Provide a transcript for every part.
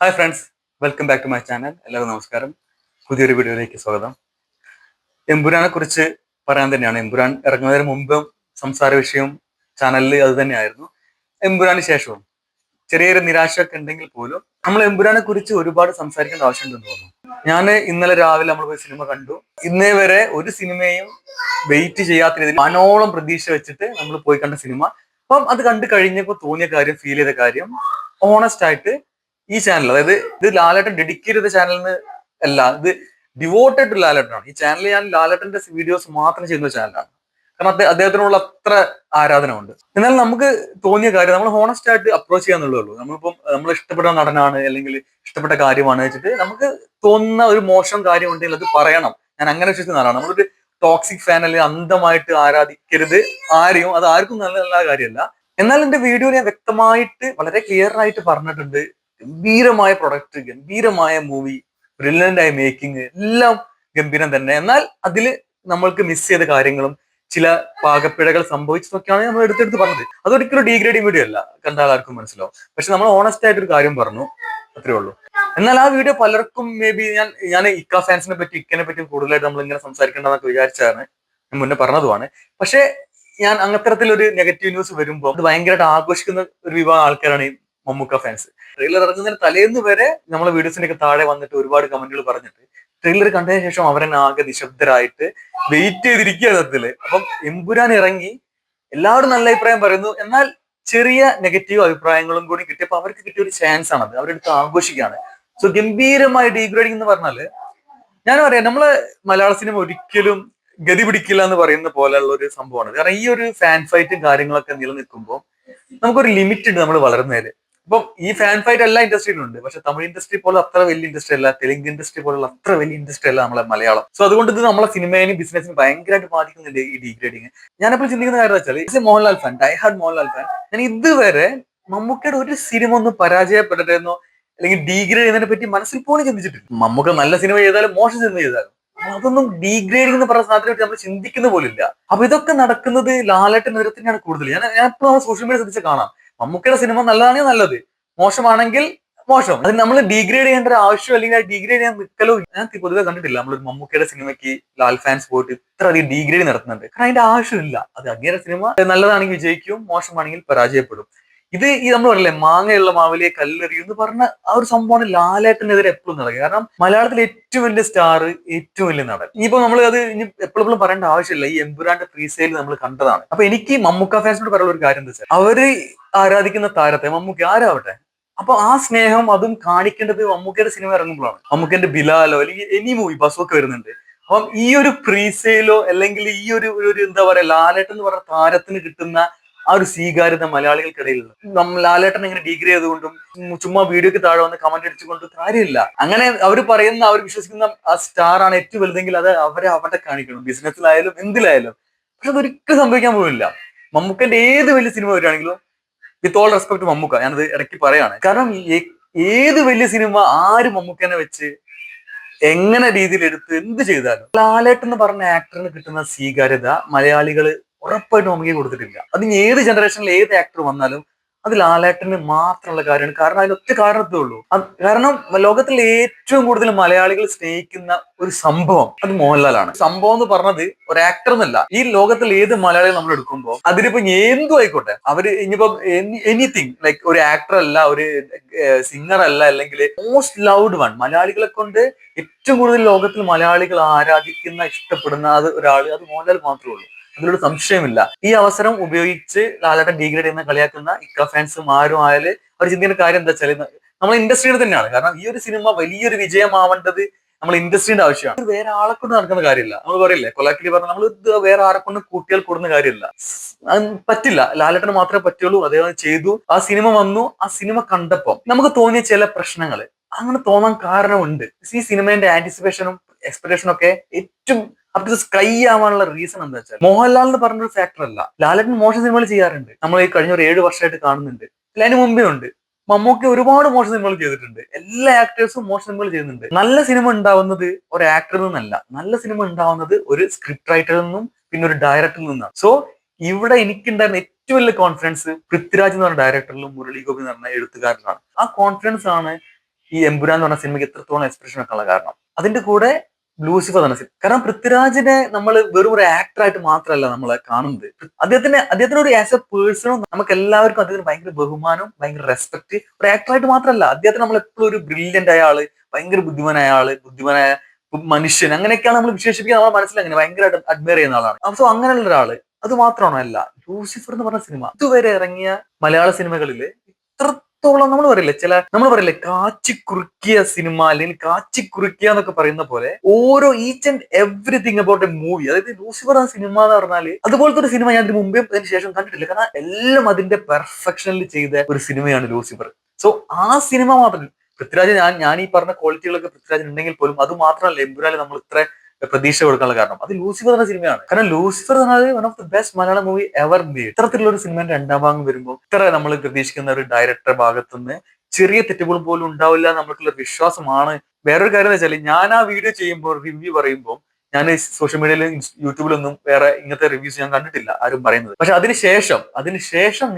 Hi friends, welcome back to my channel. എല്ലാവർക്കും നമസ്കാരം. പുതിയൊരു വീഡിയോയിലേക്ക് സ്വാഗതം. എമ്പുരാനെ കുറിച്ച് പറയാൻ തന്നെയാണ്. എമ്പുരാൻ ഇറങ്ങുന്നതിന് മുമ്പും സംസാര വിഷയം ചാനലിൽ അത് തന്നെയായിരുന്നു. എമ്പുരാന് ശേഷവും ചെറിയൊരു നിരാശയൊക്കെ ഉണ്ടെങ്കിൽ പോലും നമ്മൾ എമ്പുരാനെ കുറിച്ച് ഒരുപാട് സംസാരിക്കേണ്ട ആവശ്യമുണ്ടെന്ന് തോന്നുന്നു. ഞാൻ ഇന്നലെ രാവിലെ നമ്മൾ പോയി സിനിമ കണ്ടു. ഇന്നേ വരെ ഒരു സിനിമയും വെയിറ്റ് ചെയ്യാത്ത രീതിയിൽ മനോളം പ്രതീക്ഷ വെച്ചിട്ട് നമ്മൾ പോയി കണ്ട സിനിമ. അപ്പം അത് കണ്ടു കഴിഞ്ഞപ്പോൾ തോന്നിയ കാര്യം, ഫീൽ ചെയ്ത കാര്യം, ഓണസ്റ്റ് ആയിട്ട് ഈ ചാനൽ, അതായത് ഇത് ലാലേട്ടൻ ഡെഡിക്കേറ്റ് ചെയ്ത ചാനലിന് അല്ല, ഇത് ഡിവോട്ടഡ് ടു ലാലേട്ടനാണ്. ഈ ചാനൽ ഞാൻ ലാലേട്ടന്റെ വീഡിയോസ് മാത്രം ചെയ്യുന്ന ചാനലാണ്. കാരണം അദ്ദേഹത്തിനുള്ള അത്ര ആരാധന ഉണ്ട്. എന്നാൽ നമുക്ക് തോന്നിയ കാര്യം നമ്മൾ ഹോണസ്റ്റ് ആയിട്ട് അപ്രോച്ച് ചെയ്യാന്നുള്ളേ ഉള്ളൂ. നമ്മളിപ്പം നമ്മൾ ഇഷ്ടപ്പെട്ട നടനാണ് അല്ലെങ്കിൽ ഇഷ്ടപ്പെട്ട കാര്യമാണ് വെച്ചിട്ട് നമുക്ക് തോന്നുന്ന ഒരു മോശം കാര്യം ഉണ്ടെങ്കിൽ അത് പറയണം. ഞാൻ അങ്ങനെ വിശ്വസിക്കുന്ന ആളാണ്. നമ്മളൊരു ടോക്സിക് ഫാൻ അല്ലെങ്കിൽ അന്ധമായിട്ട് ആരാധിക്കരുത് ആരെയും. അത് ആർക്കും നല്ല നല്ല കാര്യമല്ല. എന്നാൽ എന്റെ വീഡിയോ ഞാൻ വ്യക്തമായിട്ട് വളരെ ക്ലിയർ ആയിട്ട് പറഞ്ഞിട്ടുണ്ട്. ഗംഭീരമായ പ്രൊഡക്റ്റ്, ഗംഭീരമായ മൂവി, ബ്രില്യന്റ് ആയ മേക്കിംഗ്, എല്ലാം ഗംഭീരം തന്നെ. എന്നാൽ അതിൽ നമ്മൾക്ക് മിസ് ചെയ്ത കാര്യങ്ങളും ചില പാകപ്പിഴകൾ സംഭവിച്ചതൊക്കെയാണ് നമ്മൾ എടുത്തെടുത്ത് പറഞ്ഞത്. അതൊരിക്കലും ഡീഗ്രേഡിങ് വീഡിയോ അല്ല, കണ്ടാൽ ആർക്കും മനസ്സിലാവും. പക്ഷെ നമ്മൾ ഓണസ്റ്റ് ആയിട്ട് ഒരു കാര്യം പറഞ്ഞു, അത്രേ ഉള്ളൂ. എന്നാൽ ആ വീഡിയോ പലർക്കും മേ ബി ഞാൻ ഇക്ക ഫാൻസിനെ പറ്റി, ഇക്കനെ പറ്റി കൂടുതലായിട്ട് നമ്മൾ ഇങ്ങനെ സംസാരിക്കേണ്ടതെന്നൊക്കെ വിചാരിച്ചാണ്, ഞാൻ മുന്നേ പറഞ്ഞതുമാണ്. പക്ഷെ ഞാൻ അങ്ങത്തരത്തിലൊരു നെഗറ്റീവ് ന്യൂസ് വരുമ്പോൾ അത് ഭയങ്കരമായിട്ട് ആഘോഷിക്കുന്ന ഒരു വിഭാഗം ആൾക്കാരാണ് ഈ മമ്മൂക്ക ഫാൻസ്. ട്രെയിലർ ഇറങ്ങുന്നതിന് തലേന്ന് വരെ നമ്മളെ വീഡിയോസിന്റെ ഒക്കെ താഴെ വന്നിട്ട് ഒരുപാട് കമന്റുകൾ പറഞ്ഞിട്ട് ട്രെയിലർ കണ്ടതിന് ശേഷം അവരെന്നെ ആകെ നിശബ്ദരായിട്ട് വെയിറ്റ് ചെയ്തിരിക്കുകയാണ് സത്യത്തില്. അപ്പം എമ്പുരാൻ ഇറങ്ങി, എല്ലാവരും നല്ല അഭിപ്രായം പറയുന്നു. എന്നാൽ ചെറിയ നെഗറ്റീവ് അഭിപ്രായങ്ങളും കൂടി കിട്ടിയപ്പോൾ അവർക്ക് കിട്ടിയ ഒരു ചാൻസ് ആണത്. അവരെടുത്ത് ആഘോഷിക്കുകയാണ്. സോ ഗംഭീരമായ ഡീഗ്രേഡിംഗ് എന്ന് പറഞ്ഞാല്, ഞാൻ പറയാം, നമ്മള് മലയാള സിനിമ ഒരിക്കലും ഗതി പിടിക്കില്ല എന്ന് പറയുന്ന പോലെയുള്ള ഒരു സംഭവമാണ്. കാരണം ഈ ഒരു ഫാൻ ഫൈറ്റും കാര്യങ്ങളൊക്കെ നിലനിൽക്കുമ്പോൾ നമുക്കൊരു ലിമിറ്റ് ഉണ്ട് നമ്മൾ വളർന്നതില്. ഇപ്പം ഈ ഫാൻ ഫൈറ്റ് എല്ലാ ഇൻഡസ്ട്രിയിലും ഉണ്ട്. പക്ഷെ തമിഴ് ഇൻഡസ്ട്രി പോലെ അത്ര വലിയ ഇൻഡസ്ട്രി അല്ല, തെലുങ്ക് ഇൻഡസ്ട്രി പോലുള്ള അത്ര വലിയ ഇൻഡസ്ട്രി അല്ല നമ്മളെ മലയാളം. സോ അതുകൊണ്ട് ഇത് നമ്മളെ സിനിമേനെയും ബിസിനസിനും ഭയങ്കരമായിട്ട് ബാധിക്കുന്നുണ്ട് ഈ ഡീഗ്രേഡിങ്. ഞാനപ്പോൾ ചിന്തിക്കുന്ന കാര്യം വെച്ചാൽ, Mohanlal fan, die hard Mohanlal fan, ഞാൻ ഇതുവരെ മമ്മൂക്കയുടെ ഒരു സിനിമ ഒന്ന് പരാജയപ്പെടട്ടെന്നോ അല്ലെങ്കിൽ ഡീഗ്രേഡ് ചെയ്യുന്നതിനെ പറ്റി മനസ്സിൽ പോലും ചിന്തിച്ചിട്ടില്ല. മമ്മൂക്ക നല്ല സിനിമ ചെയ്താലും മോശം സിനിമ ചെയ്താലും അതൊന്നും ഡീഗ്രേഡിംഗ് എന്ന് പറഞ്ഞ സാധനത്തെ പറ്റി നമ്മൾ ചിന്തിക്കുന്ന പോലില്ല. അപ്പൊ ഇതൊക്കെ നടക്കുന്നത് ലാലേട്ടനെതിരെ തന്നെയാണ് കൂടുതൽ. ഞാൻ എപ്പോഴും സോഷ്യൽ മീഡിയ ശ്രദ്ധിച്ച് കാണാം, മമ്മൂക്കയുടെ സിനിമ നല്ലതാണെങ്കിൽ നല്ലത്, മോശമാണെങ്കിൽ മോശം. അത് നമ്മൾ ഡീഗ്രേഡ് ചെയ്യേണ്ട ഒരു ആവശ്യം അല്ലെങ്കിൽ ഡീഗ്രേഡ് ചെയ്യാൻ നിൽക്കലോ ഞാൻ പൊതുവെ കണ്ടിട്ടില്ല. നമ്മളൊരു മമ്മൂക്കയുടെ സിനിമയ്ക്ക് ലാൽ ഫാൻസ് പോയിട്ട് ഇത്ര അധികം ഡീഗ്രേഡ് നടത്തുന്നുണ്ട്. കാരണം അതിന്റെ ആവശ്യമില്ല. അത് അങ്ങേരുടെ സിനിമ നല്ലതാണെങ്കിൽ വിജയിക്കും, മോശമാണെങ്കിൽ പരാജയപ്പെടും. ഈ നമ്മൾ പറയില്ലേ, മാങ്ങയുള്ള മാവിലെ കല്ലെറിയും എന്ന് പറഞ്ഞ ആ ഒരു സംഭവമാണ് ലാലേട്ടനെതിരെ എപ്പോഴും നടക്കുക. കാരണം മലയാളത്തിലെ ഏറ്റവും വലിയ സ്റ്റാർ, ഏറ്റവും വലിയ നടൻ. ഇനിയിപ്പോ നമ്മൾ അത് ഇനി എപ്പോഴും പറയേണ്ട ആവശ്യമില്ല. ഈ എമ്പുരാന്റെ പ്രീസെയിൽ നമ്മൾ കണ്ടതാണ്. അപ്പൊ എനിക്ക് മമ്മൂക്ക ഫാൻസിനോട് പറയാനുള്ള ഒരു കാര്യം എന്താ വെച്ചാൽ, അവര് ആരാധിക്കുന്ന താരത്തെ, മമ്മൂക്ക ആരാവട്ടെ, അപ്പൊ ആ സ്നേഹം അതും കാണിക്കേണ്ടത് മമ്മൂക്കയുടെ സിനിമ ഇറങ്ങുമ്പോഴാണ്. മമ്മൂക്കന്റെ ബിലാലോ അല്ലെങ്കിൽ എനി മൂവി, ബസ്സൊക്കെ വരുന്നുണ്ട്. അപ്പം ഈ ഒരു പ്രീസെയിലോ അല്ലെങ്കിൽ ഈ ഒരു എന്താ പറയാ, ലാലേട്ടൻ എന്ന് പറഞ്ഞ താരത്തിന് കിട്ടുന്ന ആ ഒരു സ്വീകാര്യത മലയാളികൾക്കിടയിലുള്ള, ലാലേട്ടൻ ഇങ്ങനെ ഡിഗ്രി ചെയ്തുകൊണ്ടും ചുമ്മാ വീഡിയോക്ക് താഴെ വന്ന് കമന്റ് അടിച്ചുകൊണ്ടും കാര്യമില്ല. അങ്ങനെ അവർ പറയുന്ന, അവർ വിശ്വസിക്കുന്ന ആ സ്റ്റാർ ആണ് ഏറ്റവും വലുതെങ്കിൽ അത് അവരെ അവിടെ കാണിക്കണം, ബിസിനസ്സിലായാലും എന്തിലായാലും. പക്ഷെ അതൊരിക്കലും സംഭവിക്കാൻ പോകില്ല. മമ്മൂക്കന്റെ ഏത് വലിയ സിനിമ വരികയാണെങ്കിലും, വിത്ത് ഓൾ റെസ്പെക്ട് മമ്മൂക്ക, ഞാനത് ഇടയ്ക്ക് പറയാണ്. കാരണം ഏത് വലിയ സിനിമ ആര് മമ്മൂക്കനെ വെച്ച് എങ്ങനെ രീതിയിൽ എടുത്ത് എന്ത് ചെയ്താലും ലാലേട്ടൻ എന്ന് പറഞ്ഞ ആക്ടറിന് കിട്ടുന്ന സ്വീകാര്യത മലയാളികള് ഉറപ്പായിട്ടും മമ്മൂക്ക് കൊടുത്തിട്ടില്ല. അതിന് ഏത് ജനറേഷനിൽ ഏത് ആക്ടർ വന്നാലും അത് ലാലേട്ടന് മാത്രമുള്ള കാര്യമാണ്. കാരണം അതിനൊറ്റ കാരണത്തേ ഉള്ളൂ. കാരണം ലോകത്തിൽ ഏറ്റവും കൂടുതൽ മലയാളികൾ സ്നേഹിക്കുന്ന ഒരു സംഭവം അത് മോഹൻലാലാണ്. സംഭവം എന്ന് പറഞ്ഞത് ഒരു ആക്ടർ എന്നല്ല, ഈ ലോകത്തിൽ ഏത് മലയാളികൾ നമ്മൾ എടുക്കുമ്പോൾ അതിനിപ്പോ എന്തും ആയിക്കോട്ടെ, അവര് ഇനിയിപ്പം എനിത്തിങ് ലൈക്ക് ഒരു ആക്ടർ അല്ല, ഒരു സിംഗർ അല്ല, അല്ലെങ്കിൽ മോസ്റ്റ് ലൗഡ് വൺ, മലയാളികളെ കൊണ്ട് ഏറ്റവും കൂടുതൽ ലോകത്തിൽ മലയാളികൾ ആരാധിക്കുന്ന, ഇഷ്ടപ്പെടുന്ന ഒരാള് അത് മോഹൻലാൽ മാത്രമേ ഉള്ളൂ. അതിലൊരു സംശയമില്ല. ഈ അവസരം ഉപയോഗിച്ച് ലാലേട്ടൻ ഡീഗ്രേഡ് ചെയ്യുന്ന, കളിയാക്കുന്ന ഇക്ക ഫാൻസും ആരും ആയാല് അവർ ചിന്തിക്കുന്ന കാര്യം എന്താ വെച്ചാൽ, നമ്മൾ ഇൻഡസ്ട്രിയുടെ തന്നെയാണ്. കാരണം ഈ ഒരു സിനിമ വലിയൊരു വിജയമാവേണ്ടത് നമ്മൾ ഇൻഡസ്ട്രിയുടെ ആവശ്യമാണ്. വേറെ ആളെ കൊണ്ട് നടക്കുന്ന കാര്യമില്ല. നമ്മൾ പറയില്ലേ, കൊലാക്കിലി പറഞ്ഞ നമ്മൾ ഇത് വേറെ ആരെ കൊണ്ട് കൂട്ടിയാൽ കൂടുന്ന കാര്യമില്ല. അത് പറ്റില്ല. ലാലേട്ടന് മാത്രമേ പറ്റുള്ളൂ. അദ്ദേഹം ചെയ്തു, ആ സിനിമ വന്നു. ആ സിനിമ കണ്ടപ്പോൾ നമുക്ക് തോന്നിയ ചില പ്രശ്നങ്ങൾ, അങ്ങനെ തോന്നാൻ കാരണമുണ്ട്. ഈ സിനിമയുടെ ആന്റിസിപ്പേഷനും എക്സ്പെക്ടേഷനും ഒക്കെ ഏറ്റവും അപ് ടു സ്കൈ ആവാനുള്ള റീസൺ എന്താ വെച്ചാൽ, മോഹൻലാൽ എന്ന് പറഞ്ഞൊരു ഫാക്ടർ അല്ല. ലാലേട്ടൻ മോശം സിനിമകൾ ചെയ്യാറുണ്ട്, നമ്മൾ ഈ കഴിഞ്ഞ ഒരു 7 വർഷമായിട്ട് കാണുന്നുണ്ട്. അതിന് മുമ്പേ ഉണ്ട്. മമ്മൂട്ടി ഒരുപാട് മോശം സിനിമകൾ ചെയ്തിട്ടുണ്ട്. എല്ലാ ആക്ടേഴ്സും മോശം സിനിമകൾ ചെയ്യുന്നുണ്ട്. നല്ല സിനിമ ഉണ്ടാവുന്നത് ഒരു ആക്ടറിൽ നിന്നല്ല, നല്ല സിനിമ ഉണ്ടാവുന്നത് ഒരു സ്ക്രിപ്റ്റ് റൈറ്ററിൽ നിന്നും പിന്നെ ഒരു ഡയറക്ടറിൽ നിന്നാണ്. സോ ഇവിടെ എനിക്കുണ്ടായിരുന്ന ഏറ്റവും വലിയ കോൺഫിഡൻസ് പൃഥ്വിരാജ് എന്ന് പറഞ്ഞ ഡയറക്ടറിലും മുരളി ഗോപി എന്ന് പറഞ്ഞ എഴുത്തുകാരനാണ്. ആ കോൺഫിഡൻസ് ആണ് ഈ എമ്പുരാൻ എന്ന് പറഞ്ഞ സിനിമയ്ക്ക് എത്രത്തോളം എക്സ്പ്രഷൻ വെക്കാനുള്ള കാരണം. അതിന്റെ കൂടെ ലൂസിഫർ എന്ന സിനിമ. കാരണം പൃഥ്വിരാജിനെ നമ്മൾ വെറും ഒരു ആക്ടറായിട്ട് മാത്രമല്ല നമ്മളെ കാണുന്നത്. അദ്ദേഹത്തിന് ഒരു ആസ് എ പേഴ്സണും നമുക്ക് എല്ലാവർക്കും അദ്ദേഹത്തിന് ഭയങ്കര ബഹുമാനവും ഭയങ്കര റെസ്പെക്ട്. ഒരു ആക്ടറായിട്ട് മാത്രമല്ല, അദ്ദേഹത്തിന് നമ്മൾ എപ്പോഴും ഒരു ബ്രില്യന്റ് ആയ ആള്, ഭയങ്കര ബുദ്ധിമാനായ മനുഷ്യൻ, അങ്ങനെയൊക്കെയാണ് നമ്മൾ വിശേഷിപ്പിക്കുക. നമ്മുടെ മനസ്സിൽ അങ്ങനെ ഭയങ്കരമായിട്ട് അഡ്മയർ ചെയ്യുന്ന ആളാണ്. സോ അങ്ങനെയുള്ള ഒരാള്. അത് മാത്രമാണോ? അല്ല, ലൂസിഫർ എന്ന് പറഞ്ഞ സിനിമ ഇതുവരെ ഇറങ്ങിയ മലയാള സിനിമകളിൽ ഇത്രത്തോളം നമ്മൾ പറയില്ലേ കാച്ചി കുറുക്കിയ സിനിമ, അല്ലെങ്കിൽ കാച്ചി കുറുക്കിയ എന്നൊക്കെ പറയുന്ന പോലെ ഓരോ each and everything about A movie. അതായത് ലൂസിഫർ എന്ന സിനിമ എന്ന് പറഞ്ഞാല് അതുപോലത്തെ ഒരു സിനിമ ഞാൻ ഇതിന് മുമ്പേ അതിന് ശേഷം കണ്ടിട്ടില്ല. കാരണം എല്ലാം അതിന്റെ പെർഫെക്ഷനിൽ ചെയ്ത ഒരു സിനിമയാണ് ലൂസിഫർ. സോ ആ സിനിമ മാത്രം പൃഥ്വിരാജ്, ഞാൻ ഈ പറഞ്ഞ ക്വാളിറ്റികളൊക്കെ പൃഥ്വിരാജിന് ഉണ്ടെങ്കിൽ പോലും അത് മാത്രമല്ല എമ്പുരാനിൽ നമ്മൾ ഇത്ര പ്രതീക്ഷ കൊടുക്കാനുള്ള കാരണം അത് ലൂസിഫർ എന്ന സിനിമയാണ്. കാരണം ലൂസിഫർ എന്ന് പറഞ്ഞാൽ one of the best Malayalam movie ever made. ഇത്തരത്തിലുള്ള ഒരു സിനിമയുടെ രണ്ടാം ഭാഗം വരുമ്പോൾ ഇത്ര നമ്മൾ പ്രതീക്ഷിക്കുന്ന ഒരു ഡയറക്ടറുടെ ഭാഗത്തുനിന്ന് ചെറിയ തെറ്റുകൾ പോലും ഉണ്ടാവില്ല നമുക്കുള്ള വിശ്വാസമാണ്. വേറൊരു കാര്യം എന്ന് വെച്ചാൽ, ഞാൻ ആ വീഡിയോ ചെയ്യുമ്പോൾ, റിവ്യൂ പറയുമ്പോൾ, ഞാൻ സോഷ്യൽ മീഡിയയിലും യൂട്യൂബിലൊന്നും വേറെ ഇങ്ങനത്തെ റിവ്യൂസ് ഞാൻ കണ്ടിട്ടില്ല ആരും പറയുന്നത്. പക്ഷെ അതിനുശേഷം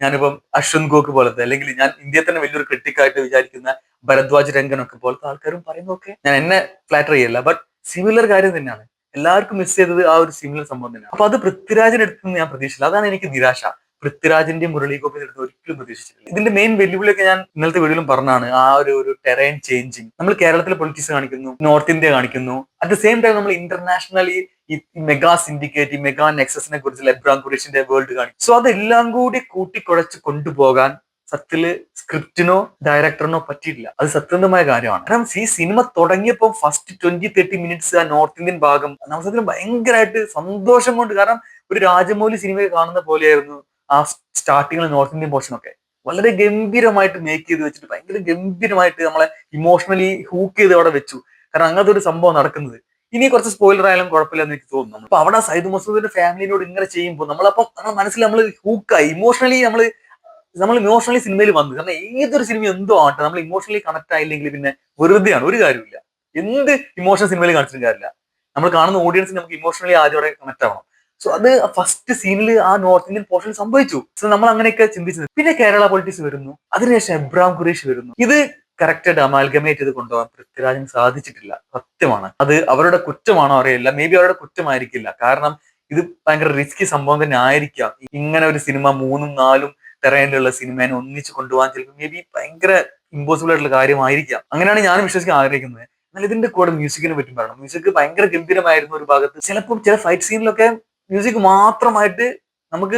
ഞാനിപ്പം അശ്വന്ത് ഗോക്ക് പോലത്തെ, അല്ലെങ്കിൽ ഞാൻ ഇന്ത്യയിൽ തന്നെ വലിയൊരു ക്രിട്ടിക്കായിട്ട് വിചാരിക്കുന്ന ഭരദ്വാജ് രംഗനൊക്കെ പോലത്തെ ആൾക്കാരും പറയുന്നതൊക്കെ ഞാൻ എന്നെ ഫ്ലാറ്റർ ചെയ്യല്ല, ബട്ട് സിമിലർ കാര്യം തന്നെയാണ്. എല്ലാവർക്കും മിസ് ചെയ്തത് ആ ഒരു സിമിലർ സംഭവം തന്നെയാണ്. അപ്പൊ അത് പൃഥ്വിരാജിന്റെ അടുത്ത് നിന്ന് ഞാൻ പ്രതീക്ഷിച്ചില്ല. അതാണ് എനിക്ക് നിരാശ. പൃഥ്വിരാജിന്റെ മുരളി ഗോപിന്റെ അടുത്ത് ഒരിക്കലും പ്രതീക്ഷിച്ചിട്ടില്ല. ഇതിന്റെ മെയിൻ വെല്ലുവിളിയൊക്കെ ഞാൻ ഇന്നലത്തെ വീഡിയോയിലും പറഞ്ഞാണ്. ആ ഒരു ടെറൈൻ ചേഞ്ചിങ്. നമ്മൾ കേരളത്തിലെ പൊളിറ്റിക്സ് കാണിക്കുന്നു, നോർത്ത് ഇന്ത്യ കാണിക്കുന്നു, അറ്റ് ദ സെയിം ടൈം നമ്മൾ ഇന്റർനാഷണലി ഈ മെഗാ സിൻഡിക്കേറ്റ്, ഈ മെഗാ നെക്സസിനെ കുറിച്ച് എബ്രാം ഖുറേഷിന്റെ വേൾഡ് കാണിക്കും. സോ അതെല്ലാം കൂടി കൂട്ടിക്കുഴച്ച് കൊണ്ടുപോകാൻ സത്യത്തില് സ്ക്രിപ്റ്റിനോ ഡയറക്ടറിനോ പറ്റിയില്ല. അത് സത്യസന്ധമായ കാര്യമാണ്. കാരണം ഈ സിനിമ തുടങ്ങിയപ്പോൾ ഫസ്റ്റ് 20-30 മിനിറ്റ്സ് ആ നോർത്ത് ഇന്ത്യൻ ഭാഗം നമുക്ക് ഭയങ്കരമായിട്ട് സന്തോഷം കൊണ്ട്, കാരണം ഒരു രാജമൗലി സിനിമയെ കാണുന്ന പോലെയായിരുന്നു ആ സ്റ്റാർട്ടിങ്ങിലെ നോർത്ത് ഇന്ത്യൻ പോർഷൻ ഒക്കെ. വളരെ ഗംഭീരമായിട്ട് മേക്ക് ചെയ്ത് വെച്ചിട്ട് ഭയങ്കര ഗംഭീരമായിട്ട് നമ്മളെ ഇമോഷണലി ഹൂക്ക് ചെയ്ത് അവിടെ വെച്ചു. കാരണം അങ്ങനത്തെ ഒരു സംഭവം നടക്കുന്നത്. ഇനി കുറച്ച് സ്പോയിലർ ആയാലും കുഴപ്പമില്ലെന്ന് എനിക്ക് തോന്നുന്നു. അപ്പൊ അവിടെ സയ്യിദ് മസൂദിന്റെ ഫാമിലിനോട് ഇങ്ങനെ ചെയ്യുമ്പോൾ നമ്മളപ്പം നമ്മുടെ മനസ്സിൽ നമ്മൾ ഹൂക്കായി, നമ്മൾ ഇമോഷണലി സിനിമയിൽ വന്നു. കാരണം ഏതൊരു സിനിമ എന്തോ ആട്ടെ, നമ്മൾ ഇമോഷണലി കണക്ട് ആയില്ലെങ്കിൽ പിന്നെ വെറുതെയാണ്, ഒരു കാര്യമില്ല. എന്ത് ഇമോഷണൽ സിനിമയിൽ കാണിച്ചിട്ടും കാര്യമില്ല. നമ്മൾ കാണുന്ന ഓഡിയൻസിന് നമുക്ക് ഇമോഷണലി ആദ്യം കണക്ട് ആവണം. സോ അത് ഫസ്റ്റ് സീനിൽ ആ നോർത്ത് ഇന്ത്യൻ പോർഷനിൽ സംഭവിച്ചു. സോ നമ്മൾ അങ്ങനെയൊക്കെ ചിന്തിച്ചത്. പിന്നെ കേരള പൊളിറ്റിക്സ് വരുന്നു, അതിനുശേഷം എബ്രാം ഖുറേഷി വരുന്നു. ഇത് കറക്റ്റായിട്ട് അമാൽഗമേറ്റ് ചെയ്ത് കൊണ്ടുപോകാൻ പൃഥ്വിരാജിന് സാധിച്ചിട്ടില്ല. സത്യമാണ്. അത് അവരുടെ കുറ്റമാണോ അറിയില്ല, മേ ബി അവരുടെ കുറ്റമായിരിക്കില്ല. കാരണം ഇത് ഭയങ്കര റിസ്കി സംഭവം തന്നെ ആയിരിക്കാം. ഇങ്ങനെ ഒരു സിനിമ 3-4 ടെറൈനിലുള്ള സിനിമേനെ ഒന്നിച്ച് കൊണ്ടുപോകാൻ ചിലപ്പോൾ മേ ബി ഭയങ്കര ഇമ്പോസിബിൾ ആയിട്ടുള്ള കാര്യമായിരിക്കാം. അങ്ങനെയാണ് ഞാൻ വിശ്വസിക്കാൻ ആഗ്രഹിക്കുന്നത്. എന്നാൽ ഇതിന്റെ കൂടെ മ്യൂസിക്കിനെ പറ്റി പറയണം. മ്യൂസിക് ഭയങ്കര ഗംഭീരമായിരുന്നു ഒരു ഭാഗത്ത്. ചിലപ്പോൾ ചില ഫൈറ്റ് സീനിലൊക്കെ മ്യൂസിക് മാത്രമായിട്ട് നമുക്ക്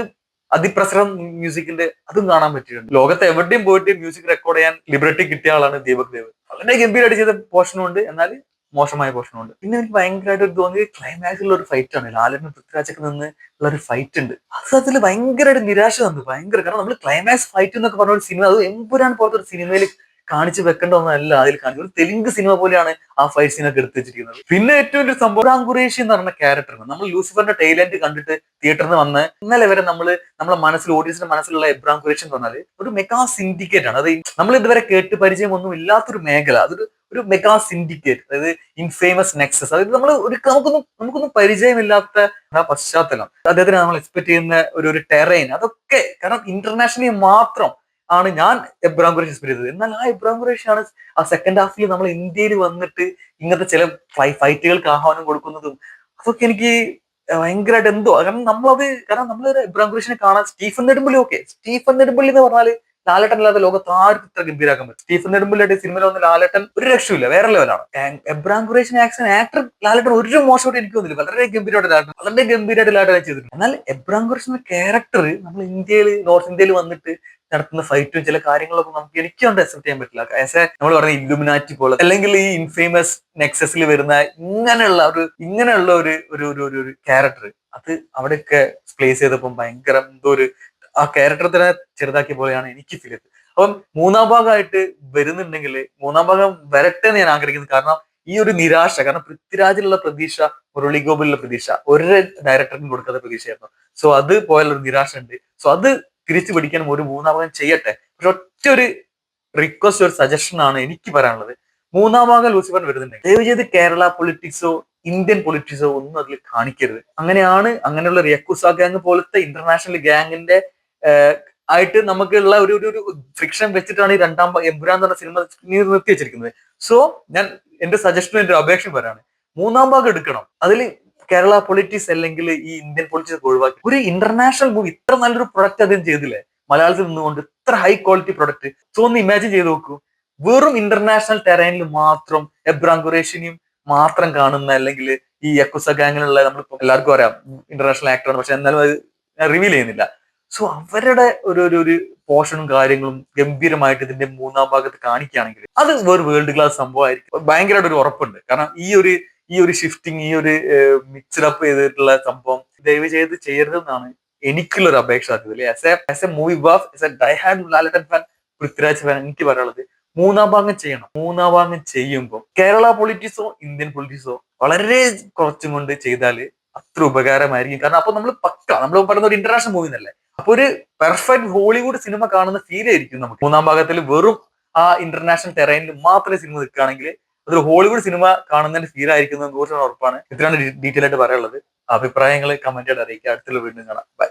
അതിപ്രസരം മ്യൂസിക്കിന്റെ അതും കാണാൻ പറ്റിയിട്ടുണ്ട്. ലോകത്ത് എവിടെയും പോയിട്ട് മ്യൂസിക് റെക്കോർഡ് ചെയ്യാൻ ലിബർട്ടി കിട്ടിയ ആളാണ് ദീപക് ദേവ്. വളരെ ഗംഭീരമായിട്ട് ചെയ്ത പോർഷനും ഉണ്ട്, എന്നാൽ മോശമായ പോർഷനും ഉണ്ട്. പിന്നെ എനിക്ക് ഭയങ്കരമായിട്ട് തോന്നിയത് ക്ലൈമാക്സിലുള്ള ഒരു ഫൈറ്റ് ആണ്. ലാലനും പൃഥ്വിരാജൊക്കെ നിന്ന് ഉള്ള ഒരു ഫൈറ്റ് ഉണ്ട്. അത് ഭയങ്കരമായിട്ട് നിരാശ തന്നു. കാരണം നമ്മൾ ക്ലൈമാക്സ് ഫൈറ്റ് എന്നൊക്കെ പറഞ്ഞ ഒരു സിനിമ, അത് എമ്പുരാൻ പോലത്തെ ഒരു സിനിമയിൽ കാണിച്ചു വെക്കേണ്ട ഒന്നല്ല അതിൽ കാണിച്ചു. ഒരു തെലുങ്ക് സിനിമ പോലെയാണ് ആ ഫൈറ്റ് സീനൊക്കെ എടുത്തു വെച്ചിരിക്കുന്നത്. പിന്നെ ഏറ്റവും ഒരു സംഭവം എബ്രാം ഖുറേഷി എന്ന് പറഞ്ഞ ക്യാരക്ടറാണ്. നമ്മൾ ലൂസിഫറിന്റെ ടൈലന്റ് കണ്ടിട്ട് തിയേറ്ററിൽ നിന്ന് വന്ന് ഇന്നലെ വരെ നമ്മളെ മനസ്സിൽ, ഓഡിയൻസിന്റെ മനസ്സിലുള്ള എബ്രാം ഖുറേഷി എന്ന് പറഞ്ഞാൽ ഒരു മെഗാ സിൻഡിക്കേറ്റ് ആണ്. അത് നമ്മൾ ഇതുവരെ കേട്ട് പരിചയമൊന്നും ഇല്ലാത്തൊരു മേഖല. ഒരു മെഗാ സിൻഡിക്കേറ്റ്, അതായത് ഇൻഫേമസ് നെക്സസ്. അതായത് നമുക്കൊന്നും പരിചയമില്ലാത്ത ആ പശ്ചാത്തലം, അദ്ദേഹത്തിന് നമ്മൾ എക്സ്പെക്ട് ചെയ്യുന്ന ഒരു ടെറൈൻ, അതൊക്കെ കാരണം ഇന്റർനാഷണലി മാത്രം ആണ് ഞാൻ എബ്രാം ഖുറേഷി എക്സ്പെക്ട് ചെയ്തത്. എന്നാൽ ആ എബ്രാം ഖുറേഷിയാണ് ആ സെക്കൻഡ് ഹാഫിൽ നമ്മൾ ഇന്ത്യയിൽ വന്നിട്ട് ഇങ്ങനത്തെ ചില ഫൈറ്റുകൾക്ക് ആഹ്വാനം കൊടുക്കുന്നതും അതൊക്കെ എനിക്ക് ഭയങ്കരമായിട്ട് എന്തോ. കാരണം നമ്മൾ എബ്രാം ഖുറേഷിനെ കാണാൻ സ്റ്റീഫൻ നെടുമ്പള്ളി എന്ന് പറഞ്ഞാല് ലാലേട്ടൻ അല്ലാതെ ലോകത്ത് ആർക്കും ഇത്ര ഗംഭീരാക്കാൻ പറ്റും. സ്റ്റീഫൻ നെടുമ്പള്ളിയുടെ സിനിമയിൽ വന്ന ലാലേട്ടൻ ഒരു രക്ഷയില്ല, വേറെ ലെവലാണ്. എബ്രാം ഖുറേഷിനെ ആക്ടർ ലാലേട്ടൻ ഒരു മോശമായിട്ട് എനിക്ക് തോന്നില്ല. വളരെ ഗംഭീരമായിട്ട് ലാലേട്ടൻ ചെയ്തിട്ടുണ്ട്. എന്നാൽ എബ്രാം ഖുറേഷി എന്ന ക്യാരക്ടർ നമ്മൾ നോർത്ത് ഇന്ത്യയിൽ വന്നിട്ട് നടത്തുന്ന ഫൈറ്റും ചില കാര്യങ്ങളൊക്കെ എനിക്ക് കൊണ്ട് അക്സെപ്റ്റ് ചെയ്യാൻ പറ്റില്ല. നമ്മൾ പറഞ്ഞ ഇല്ലുമിനാറ്റി പോലെ, അല്ലെങ്കിൽ ഈ ഇൻഫേമസ് നെക്സസിൽ വരുന്ന ഇങ്ങനെയുള്ള ഒരു ക്യാരക്ടർ, അത് അവിടെയൊക്കെ പ്ലേസ് ചെയ്തപ്പോൾ ഭയങ്കര ആ ക്യാരക്ടർ തന്നെ ചെറുതാക്കിയ പോലെയാണ് എനിക്ക് ഫീൽ ചെയ്തത്. അപ്പം മൂന്നാം ഭാഗമായിട്ട് വരുന്നുണ്ടെങ്കിൽ മൂന്നാം ഭാഗം വരട്ടെ എന്ന് ഞാൻ ആഗ്രഹിക്കുന്നത്. കാരണം ഈ ഒരു നിരാശ, കാരണം പൃഥ്വിരാജിലുള്ള പ്രതീക്ഷ, മുരളി ഗോപിലുള്ള പ്രതീക്ഷ ഒരു ഡയറക്ടറിനും കൊടുക്കാത്ത പ്രതീക്ഷയായിരുന്നു. സോ അത് പോയാലൊരു നിരാശ ഉണ്ട്. സോ അത് തിരിച്ചു പിടിക്കാനും ഒരു മൂന്നാം ഭാഗം ചെയ്യട്ടെ. പക്ഷെ ഒറ്റ ഒരു റിക്വസ്റ്റ്, ഒരു സജഷൻ ആണ് എനിക്ക് പറയാനുള്ളത്. മൂന്നാം ഭാഗം ലൂസിഫർ വരുന്നുണ്ടെങ്കിൽ ദയവ് ചെയ്ത് കേരള പൊളിറ്റിക്സോ ഇന്ത്യൻ പൊളിറ്റിക്സോ ഒന്നും അതിൽ കാണിക്കരുത്. അങ്ങനെയുള്ള ഒരു യക്കുസ ഗ്യാങ് പോലത്തെ ഇന്റർനാഷണൽ ഗ്യാങ്ങിന്റെ ആയിട്ട് നമുക്കുള്ള ഒരു ഫ്രിക്ഷൻ വെച്ചിട്ടാണ് ഈ എമ്പുരാൻ എന്ന് പറഞ്ഞ സിനിമ നിർത്തി വെച്ചിരിക്കുന്നത്. സോ ഞാൻ എന്റെ സജഷനും എന്റെ അപേക്ഷയും പറയാണ്, മൂന്നാം ഭാഗം എടുക്കണം. അതിൽ കേരള പൊളിറ്റിക്സ് അല്ലെങ്കിൽ ഈ ഇന്ത്യൻ പൊളിറ്റിക്സ് ഒഴിവാക്കി ഒരു ഇന്റർനാഷണൽ മൂവി ഇത്ര നല്ലൊരു പ്രൊഡക്റ്റ് അദ്ദേഹം ചെയ്തില്ലേ, മലയാളത്തിൽ നിന്നുകൊണ്ട് ഇത്ര ഹൈ ക്വാളിറ്റി പ്രൊഡക്റ്റ്. സോ ഒന്ന് ഇമാജിൻ ചെയ്ത് നോക്കൂ, വെറും ഇന്റർനാഷണൽ ടെറൈനിൽ മാത്രം എബ്രാം ഖുറേഷിനെയും മാത്രം കാണുന്ന, അല്ലെങ്കിൽ ഈ യക്കുസ ഗാങ്ങിലുള്ള, നമ്മൾ എല്ലാവർക്കും അറിയാം ഇന്റർനാഷണൽ ആക്ടറാണ്, പക്ഷെ എന്നാലും അത് റിവീൽ ചെയ്യുന്നില്ല. സോ അവരുടെ ഒരു പോർഷനും കാര്യങ്ങളും ഗംഭീരമായിട്ട് ഇതിന്റെ മൂന്നാം ഭാഗത്ത് കാണിക്കുകയാണെങ്കിൽ അത് ഒരു വേൾഡ് ക്ലാസ് സംഭവമായിരിക്കും. ഭയങ്കരമായിട്ട് ഒരു ഉറപ്പുണ്ട്. കാരണം ഈ ഒരു ഷിഫ്റ്റിംഗ്, ഈ ഒരു മിക്സ്ഡ് അപ്പ് ചെയ്തിട്ടുള്ള സംഭവം ദയവ് ചെയ്ത് ചെയ്യരുതെന്നാണ് എനിക്കുള്ള ഒരു അപേക്ഷ. As A movie buff, as a die hard Lalettan fan, Prithviraj fan, എനിക്ക് പറയാനുള്ളത് മൂന്നാം ഭാഗം ചെയ്യണം. മൂന്നാം ഭാഗം ചെയ്യുമ്പോൾ കേരള പൊളിറ്റിക്സോ ഇന്ത്യൻ പൊളിറ്റിക്സോ വളരെ കുറച്ചും കൊണ്ട് ചെയ്താല് അത്ര ഉപകാരമായിരിക്കും. കാരണം അപ്പൊ നമ്മൾ പറയുന്ന ഒരു ഇന്റർനാഷണൽ മൂവി എന്നല്ലേ, അപ്പൊ ഒരു പെർഫെക്റ്റ് ഹോളിവുഡ് സിനിമ കാണുന്ന ഫീൽ ആയിരിക്കും നമുക്ക്. മൂന്നാം ഭാഗത്തിൽ വെറും ആ ഇന്റർനാഷണൽ ടെറൈനിൽ മാത്രമേ സിനിമ നിൽക്കുകയാണെങ്കിൽ അതൊരു ഹോളിവുഡ് സിനിമ കാണുന്നതിന്റെ ഫീൽ ആയിരിക്കുന്നത് 100% ഉറപ്പാണ്. ഇത്രയാണ് ഡീറ്റെയിൽ ആയിട്ട് പറയാനുള്ളത്. അഭിപ്രായങ്ങൾ കമന്റ് ആയിട്ട് അറിയിക്കുക. അടുത്തുള്ള വീണ്ടും കാണാം. ബൈ.